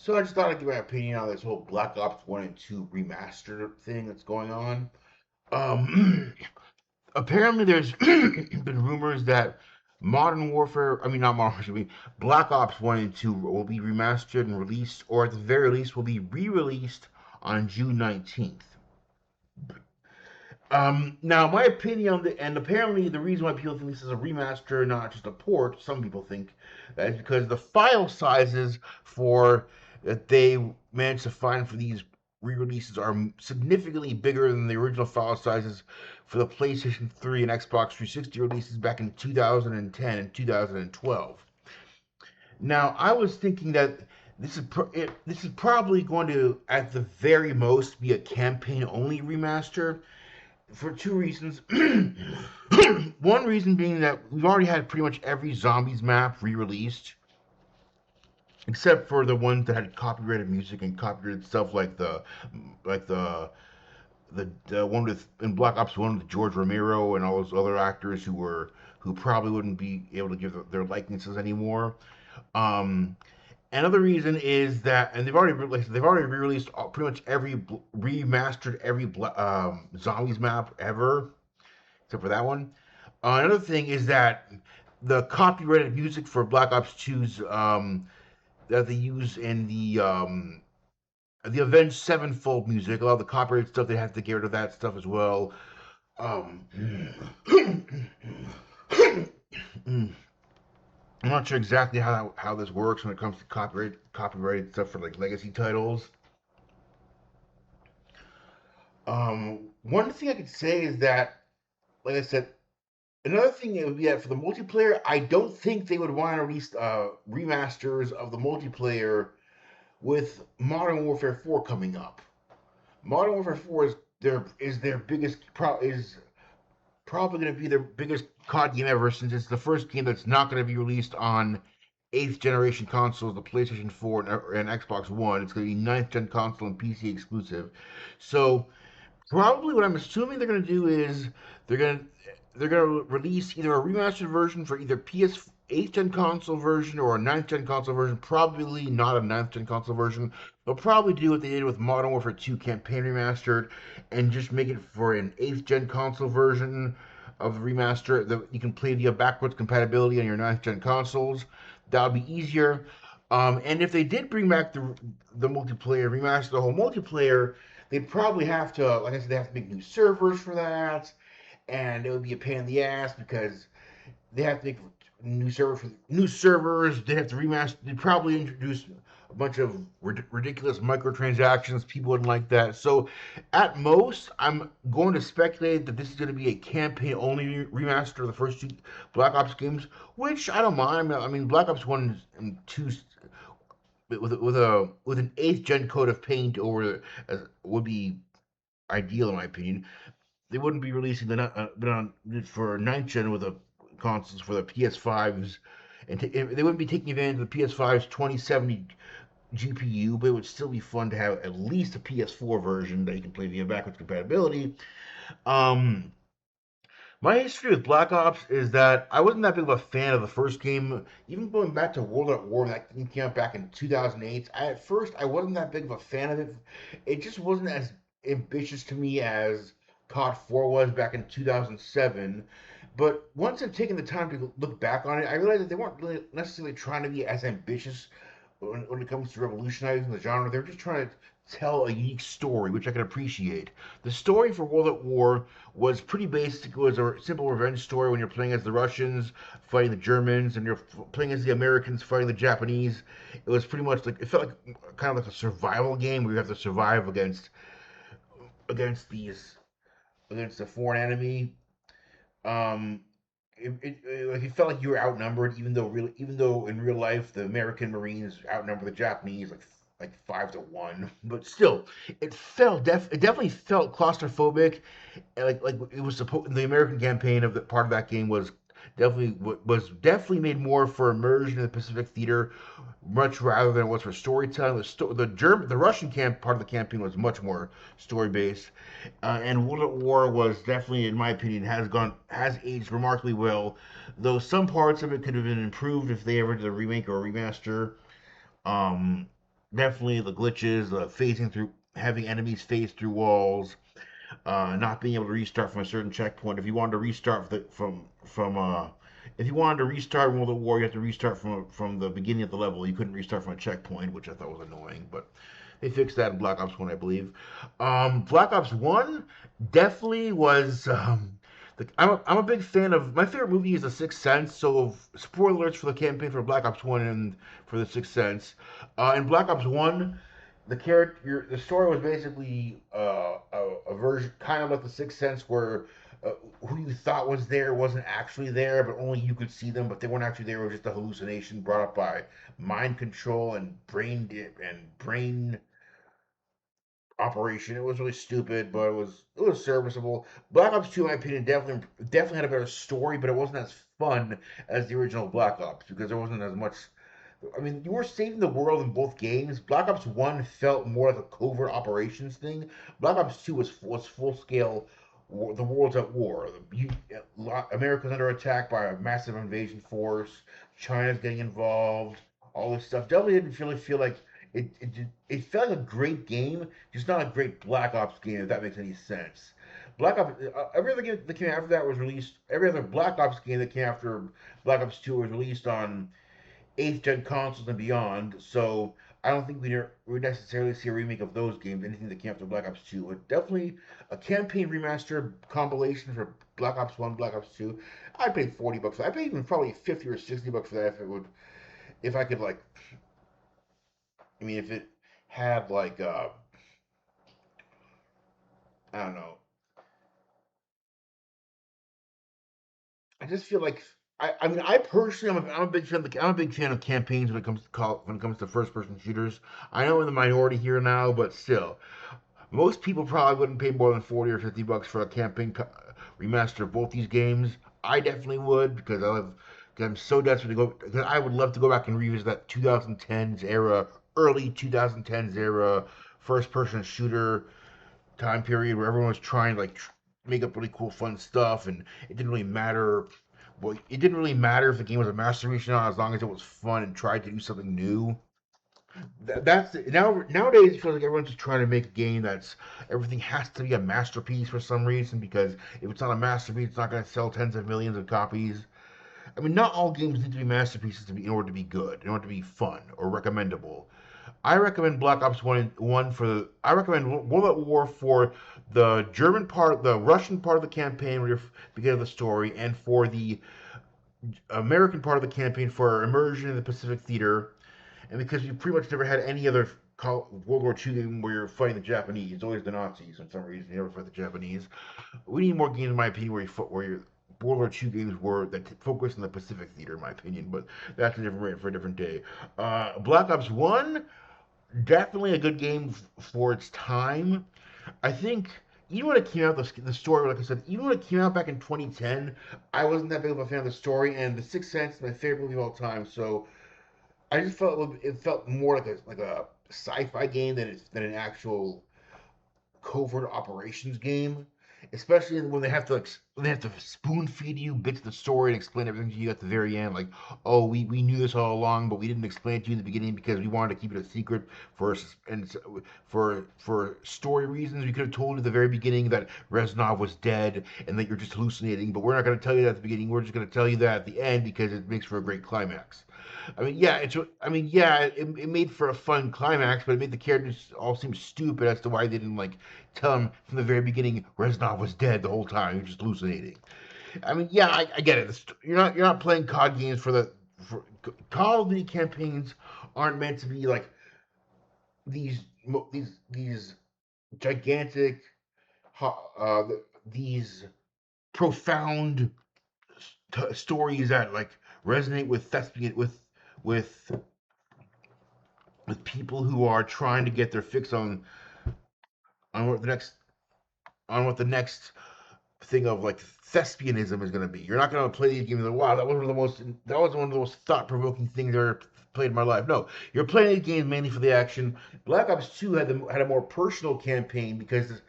So I just thought I'd give my opinion on this whole Black Ops 1 and 2 remastered thing that's going on. Um, Apparently there's been rumors that Modern Warfare, I mean not Modern Warfare, I mean Black Ops 1 and 2 will be remastered and released, or at the very least will be re-released on June 19th. Now my opinion on the, and apparently the reason why people think this is a remaster, not just a port, some people think that is because the file sizes for that they managed to find for these re-releases are significantly bigger than the original file sizes for the PlayStation 3 and Xbox 360 releases back in 2010 and 2012. Now I was thinking that this is probably going to, at the very most, be a campaign-only remaster for two reasons. One reason being that we've already had pretty much every zombies map re-released, except for the ones that had copyrighted music and copyrighted stuff like the one with in Black Ops One with George Romero and all those other actors who probably wouldn't be able to give their likenesses anymore. Um, Another reason is that, and they've already re-released pretty much remastered every zombies map ever, except for that one. Another thing is that the copyrighted music for Black Ops 2's that they use in the Avenged Sevenfold music, a lot of the copyrighted stuff, they have to get rid of that stuff as well. Um, I'm not sure exactly how this works when it comes to copyrighted stuff for like legacy titles. One thing I could say is that, like I said, another thing it would be that for the multiplayer, I don't think they would want to release remasters of the multiplayer with Modern Warfare 4 coming up. Modern Warfare 4 their biggest is probably going to be their biggest COD game ever, since it's the first game that's not going to be released on eighth generation consoles, the PlayStation 4 and Xbox One. It's going to be ninth gen console and PC exclusive. So probably what I'm assuming they're going to do is they're going to they're going to release either a remastered version for either PS 8th gen console version or a ninth gen console version. Probably not a ninth gen console version. They'll probably do what they did with Modern Warfare 2 Campaign Remastered and just make it for an 8th gen console version of the remaster that you can play via backwards compatibility on your ninth gen consoles. That would be easier. And if they did bring back the multiplayer, remaster the whole multiplayer, they'd probably have to, like I said, they have to make new servers for that, and it would be a pain in the ass because they have to make new servers. They have to remaster. They probably introduce a bunch of ridiculous microtransactions. People wouldn't like that. So, at most, I'm going to speculate that this is going to be a campaign-only remaster of the first two Black Ops games, which I don't mind. I mean, Black Ops One and Two with an eighth gen coat of paint over would be ideal in my opinion. They wouldn't be releasing for ninth gen with the consoles for the PS5s, and they wouldn't be taking advantage of the PS5's 2070 GPU, but it would still be fun to have at least a PS4 version that you can play via backwards compatibility. Um, my history with Black Ops is that I wasn't that big of a fan of the first game. Even going back to World at War, that game came out back in 2008. At first, I wasn't that big of a fan of it. It just wasn't as ambitious to me as COD 4 was back in 2007. But once I've taken the time to look back on it, I realized that they weren't really necessarily trying to be as ambitious when it comes to revolutionizing the genre. They're just trying to tell a unique story, which I can appreciate. The story for World at War was pretty basic. It was a simple revenge story when you're playing as the Russians fighting the Germans, and you're playing as the Americans fighting the Japanese. It was pretty much like, it felt like kind of like a survival game where you have to survive against these against a foreign enemy. Um, like it felt like you were outnumbered, even though in real life the American Marines outnumber the Japanese like 5-1. But still, it definitely felt claustrophobic. And like it was supposed the American campaign of the part of that game was definitely made more for immersion in the Pacific theater, much rather than it was for storytelling. The Russian camp part of the campaign was much more story based, and World at War was definitely, in my opinion, has aged remarkably well. Though some parts of it could have been improved if they ever did a remake or a remaster. Um, definitely the glitches, phasing through, having enemies phase through walls, not being able to restart from a certain checkpoint. If you wanted to restart if you wanted to restart World of War, you have to restart from the beginning of the level. You couldn't restart from a checkpoint, which I thought was annoying, but they fixed that in Black Ops One, I believe. Black Ops One definitely was. I'm a big fan of my favorite movie is The Sixth Sense. So spoilers for the campaign for Black Ops One and for The Sixth Sense. In Black Ops One, the story was basically a version kind of like The Sixth Sense, where uh, who you thought was there wasn't actually there, but only you could see them, but they weren't actually there. It was just a hallucination brought up by mind control and brain operation. It was really stupid, but it was serviceable. Black Ops Two, in my opinion, definitely had a better story, but it wasn't as fun as the original Black Ops because there wasn't as much. I mean, you were saving the world in both games. Black Ops One felt more like a covert operations thing. Black Ops Two was full scale. The world's at war. America's under attack by a massive invasion force. China's getting involved. All this stuff. Definitely didn't really feel like it felt like a great game, just not a great Black Ops game. If that makes any sense. Black Ops. Every other game that came after that was released. Every other Black Ops game that came after Black Ops Two was released on eighth gen consoles and beyond. So I don't think we necessarily see a remake of those games. Anything that came after Black Ops Two, but definitely a campaign remaster compilation for Black Ops One, Black Ops Two. I'd pay $40. I'd pay even probably 50 or $60 for that if I could like. I mean, if it had like I don't know. I just feel like I mean I personally I'm a big fan I'm a big fan of campaigns when it comes to first person shooters. I know I'm in the minority here now, but still, most people probably wouldn't pay more than 40 or $50 for a remaster of both these games. I definitely would because I'm so desperate to go. Because I would love to go back and revisit that 2010s era, early 2010s era first person shooter time period where everyone was trying to like make up really cool, fun stuff, and it didn't really matter. Well, it didn't really matter if the game was a masterpiece or not, as long as it was fun and tried to do something new. That's nowadays. It feels like everyone's just trying to make a game that's everything has to be a masterpiece for some reason. Because if it's not a masterpiece, it's not going to sell tens of millions of copies. I mean, not all games need to be masterpieces in order to be good, in order to be fun or recommendable. I recommend Black Ops One for the. I recommend World at War for the German part, the Russian part of the campaign, because of the story, and for the American part of the campaign for immersion in the Pacific Theater, and because you pretty much never had any other World War II game where you're fighting the Japanese. It's always the Nazis for some reason. You never fight the Japanese. We need more games, in my opinion, where you World War II games were that focus on the Pacific Theater, in my opinion. But that's a different rate for a different day. Black Ops One, definitely a good game for its time. I think even when it came out, the story, like I said, even when it came out back in 2010, I wasn't that big of a fan of the story. And The Sixth Sense is my favorite movie of all time. So I just felt it felt more like a sci-fi game than an actual covert operations game, especially when they have to spoon feed you bits of the story and explain everything to you at the very end. Like, oh, we knew this all along, but we didn't explain it to you in the beginning because we wanted to keep it a secret for story reasons. We could have told you at the very beginning that Reznov was dead and that you're just hallucinating, but we're not going to tell you that at the beginning. We're just going to tell you that at the end because it makes for a great climax. It made for a fun climax, but it made the characters all seem stupid as to why they didn't like tell him from the very beginning Reznov was dead the whole time. He was just hallucinating. I get it. You're not playing COD games for Call of Duty campaigns aren't meant to be like these gigantic, these profound stories that like resonate with thespian with with people who are trying to get their fix on what the next on what the next thing of like thespianism is going to be. You're not going to play these games and wow, that was one of the most thought provoking things I ever played in my life. No, you're playing these games mainly for the action. Black Ops Two had a more personal campaign because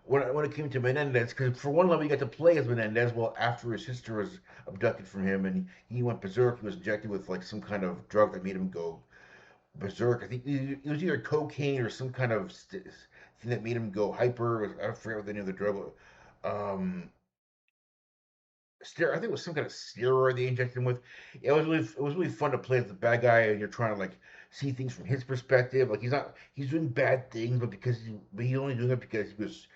when it came to Menendez, because for one level you got to play as Menendez. Well, after his sister was abducted from him and he went berserk, he was injected with like some kind of drug that made him go berserk. I think it was either cocaine or some kind of thing that made him go hyper. I forget what the name of the drug was. Um, I think it was some kind of steroid they injected him with. It was really fun to play as the bad guy, and you're trying to like see things from his perspective. Like he's doing bad things, but he's only doing it because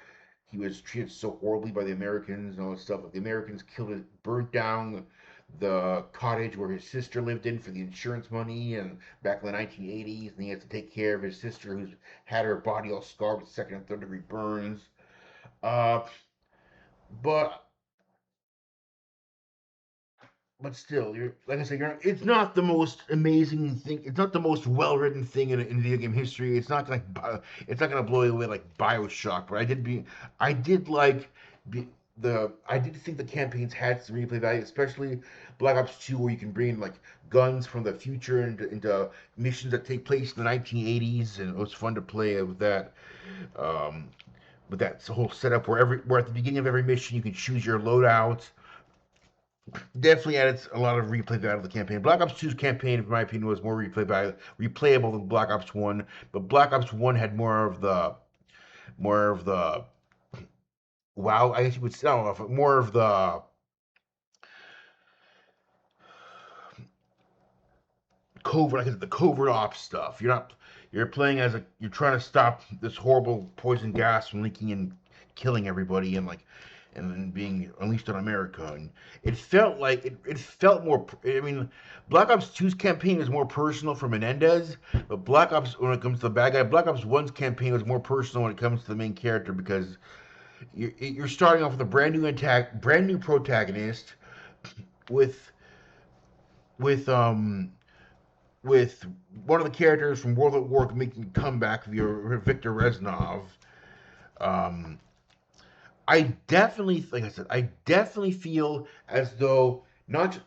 he was treated so horribly by the Americans and all this stuff. Like the Americans burnt down the cottage where his sister lived in for the insurance money, and back in the 1980s, and he has to take care of his sister who's had her body all scarred with second and third degree burns. Uh, but but still, you're like I said, it's not the most amazing thing. It's not the most well written thing in video game history. It's not gonna blow you away like Bioshock. But I did like the I did think the campaigns had some replay value, especially Black Ops 2, where you can bring like guns from the future into missions that take place in the 1980s, and it was fun to play um, with that whole setup where at the beginning of every mission you can choose your loadout. Definitely added a lot of replay value to the campaign. Black Ops 2's campaign, in my opinion, was more replayable than Black Ops 1. But Black Ops 1 had more of the wow. I guess you would say, I don't know, more of the covert, like the covert ops stuff. You're playing as you're trying to stop this horrible poison gas from leaking and killing everybody and then being unleashed on America. And it felt more. I mean, Black Ops 2's campaign is more personal for Menendez, but Black Ops when it comes to the bad guy, Black Ops 1's campaign was more personal when it comes to the main character because you're starting off with a brand new protagonist with with um with one of the characters from World at War making a comeback via Victor Reznov. Um, like I said, I definitely feel as though not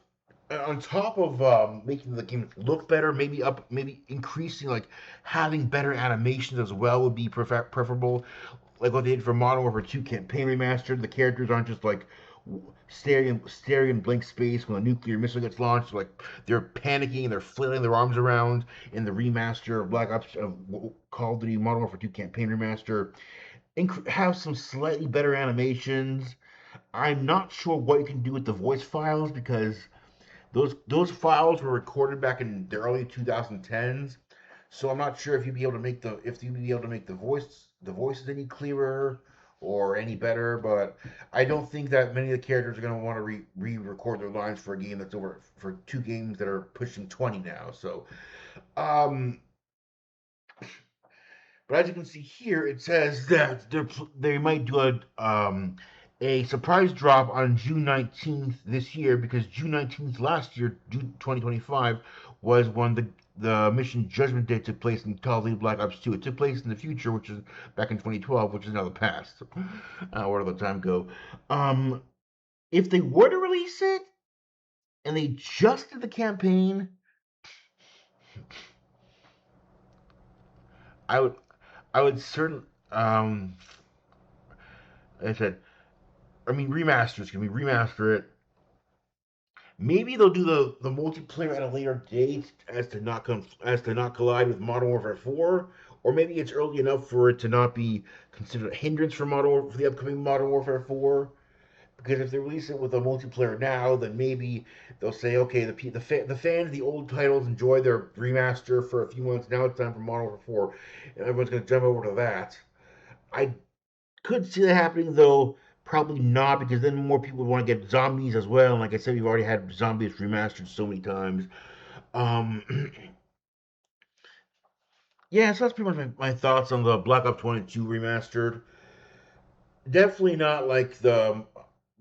on top of making the game look better, maybe increasing like having better animations as well would be preferable. Like what they did for Modern Warfare 2 campaign remastered, the characters aren't just like staring in blank space when a nuclear missile gets launched. Like they're panicking and they're flailing their arms around in the remaster of Black Ops of Call of Duty Modern Warfare 2 campaign remaster. Have some slightly better animations. I'm not sure what you can do with the voice files because those files were recorded back in the early 2010s. So I'm not sure if you'd be able to make the voices any clearer or any better. But I don't think that many of the characters are going to want to re-record their lines for a game that's over for two games that are pushing 20 now. So um, but as you can see here, it says that they might do a surprise drop on June 19th this year because June 19th last year, June 2025, was when the mission Judgment Day took place in Call of Duty Black Ops 2. It took place in the future, which is back in 2012, which is now the past. Where did the time go? Um, if they were to release it and they just did the campaign, I would I would certainly like I said, I mean, remasters. Can we remaster it? Maybe they'll do the multiplayer at a later date as to not collide with Modern Warfare 4, or maybe it's early enough for it to not be considered a hindrance for for the upcoming Modern Warfare 4. Because if they release it with a multiplayer now, then maybe they'll say, okay, the fans, the old titles enjoy their remaster for a few months. Now it's time for Modern Warfare 4, and everyone's going to jump over to that. I could see that happening though. Probably not because then more people would want to get zombies as well. And like I said, we've already had zombies remastered so many times. Um, yeah, so that's pretty much my thoughts on the Black Ops 22 remastered. Definitely not like the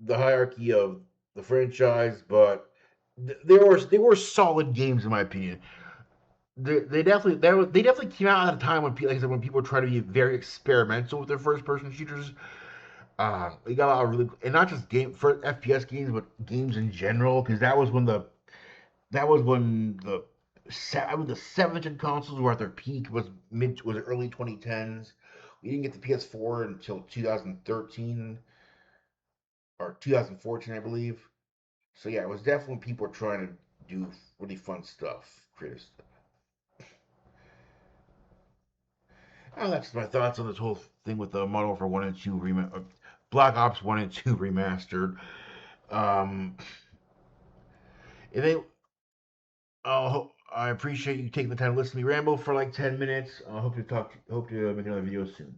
hierarchy of the franchise, but they were solid games in my opinion. They definitely came out at a time when like I said when people were trying to be very experimental with their first person shooters. We got a lot of really, and not just game for FPS games, but games in general, because that was when I mean, the 7th gen consoles were at their peak was early 2010s. We didn't get the PS4 until 2013 or 2014, I believe. So yeah, it was definitely people were trying to do really fun stuff, creative stuff. Well, that's my thoughts on this whole thing with the Model for 1 and 2 Black Ops 1 and 2 remastered. Um, if they, I appreciate you taking the time to listen to me ramble for like 10 minutes. I hope to make another video soon.